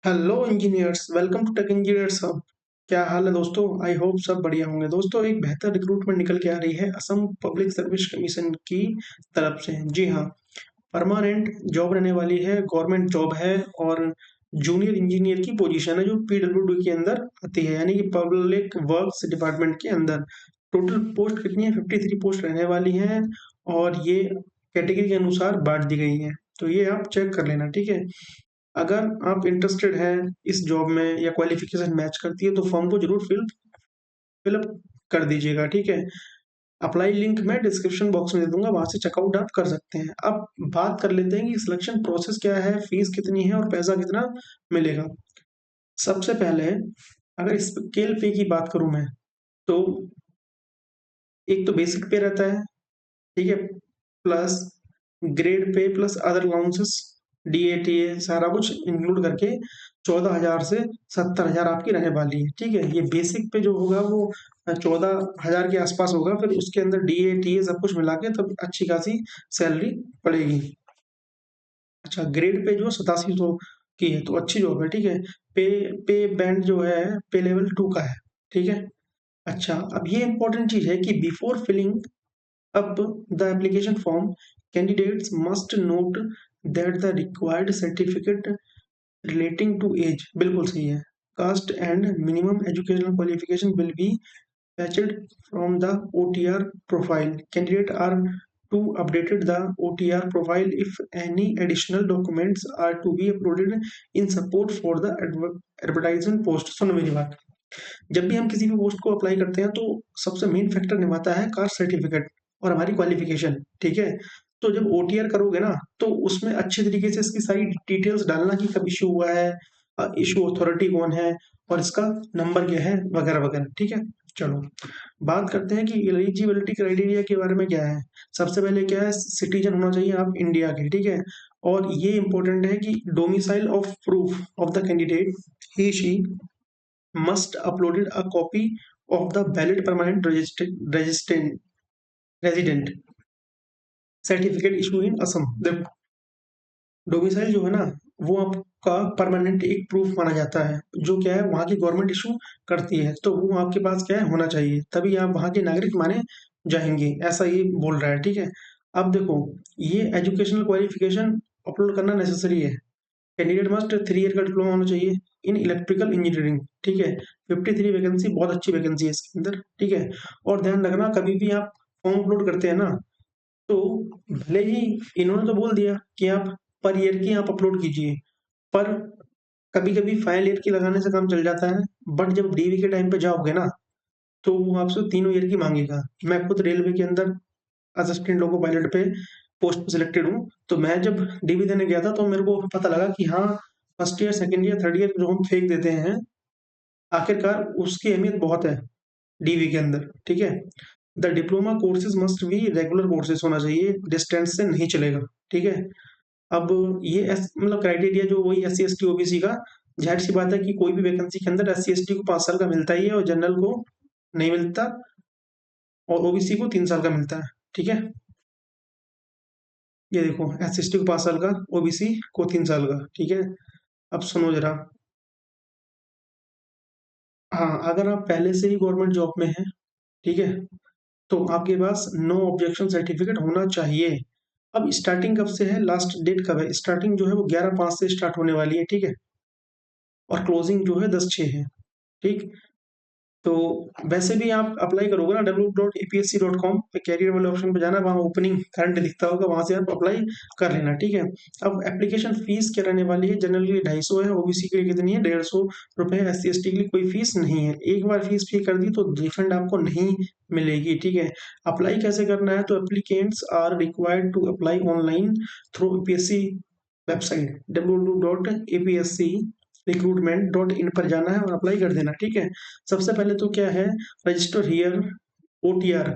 Hello engineers, welcome to tech engineers hub. क्या हाल है दोस्तों? आई होप सब बढ़िया होंगे। दोस्तों, एक बेहतर रिक्रूटमेंट निकल के आ रही है असम पब्लिक सर्विस कमीशन की तरफ से। जी हाँ, परमानेंट जॉब रहने वाली है, गवर्नमेंट जॉब है और जूनियर इंजीनियर की पोजीशन है जो पीडब्ल्यूडी के अंदर आती है, यानी कि पब्लिक वर्क्स डिपार्टमेंट के अंदर। टोटल पोस्ट कितनी है? 53 पोस्ट रहने वाली हैं और ये कैटेगरी के अनुसार बांट दी गई है। तो ये आप चेक कर लेना, ठीक है। अगर आप इंटरेस्टेड हैं इस जॉब में या क्वालिफिकेशन मैच करती है तो फॉर्म को जरूर फिलअप कर दीजिएगा, ठीक है। अप्लाई लिंक मैं डिस्क्रिप्शन बॉक्स में दे दूंगा, वहां से चेकआउट आप कर सकते हैं। अब बात कर लेते हैं कि सिलेक्शन प्रोसेस क्या है, फीस कितनी है और पैसा कितना मिलेगा। सबसे पहले अगर स्केल पे की बात करूं मैं, तो एक तो बेसिक पे रहता है, ठीक है, plus grade pay plus other allowances, DA TA सारा कुछ इंक्लूड करके 14,000 से 70,000 आपकी रहने वाली है, ठीक है। ये बेसिक पे जो होगा वो 14,000 के आसपास होगा, फिर उसके अंदर डीएटीए सब कुछ मिला के तब अच्छी खासी सैलरी पड़ेगी। अच्छा, ग्रेड पे जो 8700 की है तो अच्छी जॉब है, ठीक है। पे पे बैंड जो है पे लेवल 2 का है, ठीक है। अच्छा, अब ये इंपॉर्टेंट चीज है कि before filling up the application form, candidates must note that the required certificate relating to age, बिल्कुल सही है, caste and minimum educational qualification will be fetched from the OTR profile. Candidate are to update the OTR profile if any additional documents are to be uploaded in support for the advertisement post. सुनो मेरी बात, जब भी हम किसी भी post को apply करते हैं तो सबसे मेन फैक्टर निभाता है कास्ट सर्टिफिकेट और हमारी क्वालिफिकेशन, ठीक है। तो जब ओटीआर करोगे ना तो उसमें अच्छे तरीके से इसकी सारी डिटेल्स डालना कि कब इशू हुआ है, इशू अथॉरिटी कौन है और इसका नंबर क्या है, वगैरह वगैरह, ठीक है। चलो बात करते हैं कि एलिजिबिलिटी क्राइटेरिया के बारे में क्या है। सबसे पहले क्या है, सिटीजन होना चाहिए आप इंडिया के, ठीक है। और ये इंपॉर्टेंट है कि domicile of proof of the candidate, he she must uploaded a copy of the valid permanent resident certificate issue in Assam. देखो, डोमिसाइल जो है ना वो आपका परमानेंट एक प्रूफ माना जाता है, जो क्या है वहां की गवर्नमेंट इशू करती है, तो वो आपके पास क्या है होना चाहिए, तभी आप वहां के नागरिक माने जाएंगे, ऐसा ये बोल रहा है, ठीक है। अब देखो, ये एजुकेशनल क्वालिफिकेशन अपलोड करना नेसेसरी है। कैंडिडेट मस्ट 3 ईयर का डिप्लोमा होना चाहिए इन इलेक्ट्रिकल इंजीनियरिंग, ठीक है। 53 वैकेंसी, बहुत अच्छी वैकेंसी है इसके अंदर, ठीक है। और ध्यान रखना, कभी भी आप फॉर्म अपलोड करते हैं ना, तो भले ही इन्होंने तो बोल दिया कि आप पर ईयर की आप अपलोड कीजिए, पर कभी कभी फाइनल ईयर की लगाने से काम चल जाता है। बट जब डीवी के टाइम पे जाओगे ना तो वो आपसे 3 ईयर की मांगेगा। मैं खुद रेलवे के अंदर असिस्टेंट लोको पायलट पे पोस्ट पे सिलेक्टेड हूँ, तो मैं जब डीवी देने गया था तो मेरे को पता लगा कि हाँ, first year second year third year जो हम फेंक देते हैं, आखिरकार उसकी अहमियत बहुत है डीवी के अंदर, ठीक है। The diploma courses must be regular courses होना चाहिए, डिस्टेंस से नहीं चलेगा, ठीक है। अब ये मतलब क्राइटेरिया जो वही S C S T OBC का, जाहिर सी बात है कि कोई भी वैकेंसी के अंदर एस सी एस टी को 5 साल का मिलता ही है और जनरल को नहीं मिलता, और ओबीसी को 3 साल का मिलता है, ठीक है। ये देखो, एस सी एस टी को 5 साल का, ओबीसी को 3 साल का, ठीक है। अब सुनो जरा, हाँ, अगर आप पहले से ही गवर्नमेंट जॉब में हैं, ठीक है, तो आपके पास नो ऑब्जेक्शन सर्टिफिकेट होना चाहिए। अब स्टार्टिंग कब से है, लास्ट डेट कब है? स्टार्टिंग जो है वो 11/5 से स्टार्ट होने वाली है, ठीक है। और क्लोजिंग जो है 10/6 है, ठीक। तो वैसे भी आप अप्लाई करोगे ना www.apsc.com पे, कैरियर वाले ऑप्शन पे जाना, वहाँ ओपनिंग करंट दिखता होगा, वहां से आप अप्लाई कर लेना, ठीक है। अब एप्लीकेशन फीस क्या रहने वाली है? जनरल के लिए 250 है, ओबीसी के लिए कितनी है? 150 रुपए। एस सी एस टी के लिए कोई फीस नहीं है। एक बार फीस पे कर दी तो रिफंड आपको नहीं मिलेगी, ठीक है। अप्लाई कैसे करना है? तो applicants are required to apply online through APSC website www.apsc recruitment.in पर जाना है और अप्लाई कर देना, ठीक है। सबसे पहले तो क्या है, रजिस्टर हियर ओटीआर।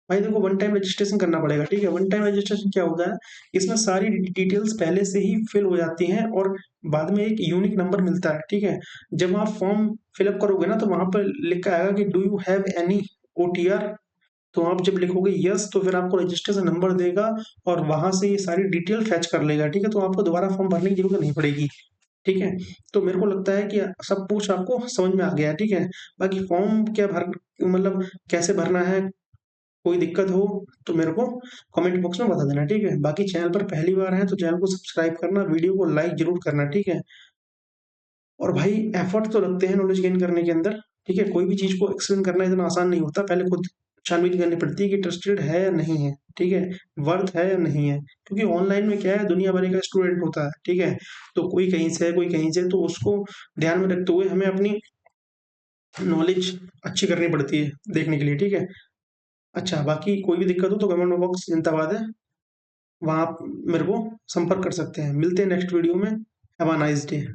भाई देखो, वन टाइम रजिस्ट्रेशन करना पड़ेगा, ठीक है। वन टाइम रजिस्ट्रेशन क्या होता है, इसमें सारी डिटेल्स पहले से ही फिल हो जाती हैं और बाद में एक यूनिक नंबर मिलता है, ठीक है। जब आप फॉर्म फिलअप करोगे ना तो वहां पर लिखा आएगा कि do you have any OTR, तो आप जब लिखोगे यस तो फिर आपको रजिस्ट्रेशन नंबर देगा और वहां से ये सारी डिटेल फैच कर लेगा, ठीक है। तो आपको दोबारा फॉर्म भरने की जरूरत नहीं पड़ेगी। ठीक है? तो मेरे को लगता है कि सब कुछ आपको समझ में आ गया है, ठीक है? बाकी फॉर्म क्या भर मतलब कैसे भरना है, कोई दिक्कत हो तो मेरे को कमेंट बॉक्स में बता देना, ठीक है? बाकी चैनल पर पहली बार हैं तो चैनल को सब्सक्राइब करना, वीडियो को लाइक ज़रूर करना, ठीक है? और भाई एफर्ट तो लगते हैं नॉलेज गेन करने के अंदर, ठीक है? कोई भी चीज़ को एक्सप्लेन करना इतना आसान नहीं होता, पहले खुद छानबीन करनी पड़ती है कि ट्रस्टेड है या नहीं है, ठीक है? वर्थ है या नहीं है? क्योंकि ऑनलाइन में क्या है दुनिया भर का स्टूडेंट होता है, ठीक है? तो कोई कहीं से है, कोई कहीं से, तो उसको ध्यान में रखते हुए हमें अपनी नॉलेज अच्छी करनी पड़ती है देखने के लिए, ठीक है? अच्छा, बाकी कोई भी दिक्कत हो तो कमेंट बॉक्स जिंदाबाद है, वहाँ आप मेरे को संपर्क कर सकते हैं। मिलते हैं नेक्स्ट वीडियो में। Have a nice day.